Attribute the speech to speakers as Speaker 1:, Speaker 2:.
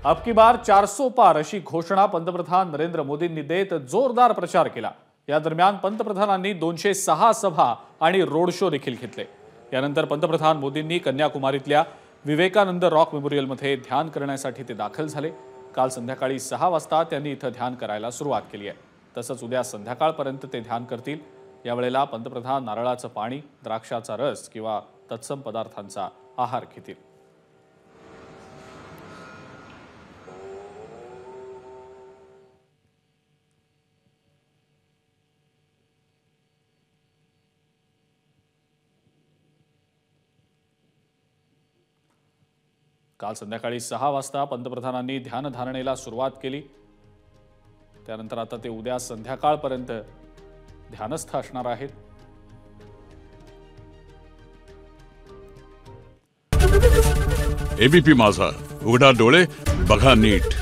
Speaker 1: अब की बार 400 पार अशी घोषणा पंतप्रधान नरेंद्र मोदींनी देत जोरदार प्रचार केला। या दरम्यान पंतप्रधानांनी 206 सभा आणि रोड शो देखील घेतले। यानंतर पंतप्रधान मोदींनी कन्याकुमारीतल्या विवेकानंद रॉक मेमोरियलमध्ये ध्यान करण्यासाठी ते दाखल झाले। काल संध्याकाळी 6 वाजता त्यांनी इथं ध्यान करायला सुरुवात केली आहे। तसंच उद्या संध्याकाळपर्यंत ते ध्यान करतील। यावेळेला पंतप्रधान नारळाचं पाणी, द्राक्षाचा रस किंवा तत्सम पदार्थांचा आहार घेतील। काल संध्याकाळी 6 वाजता पंतप्रधानांनी ध्यानधारणेला सुरुवात केली। त्यानंतर आता ते उद्या संध्याकाळपर्यंत ध्यानस्थ असणार आहेत।
Speaker 2: एबीपी माझा, उघडा डोळे बघा नीट।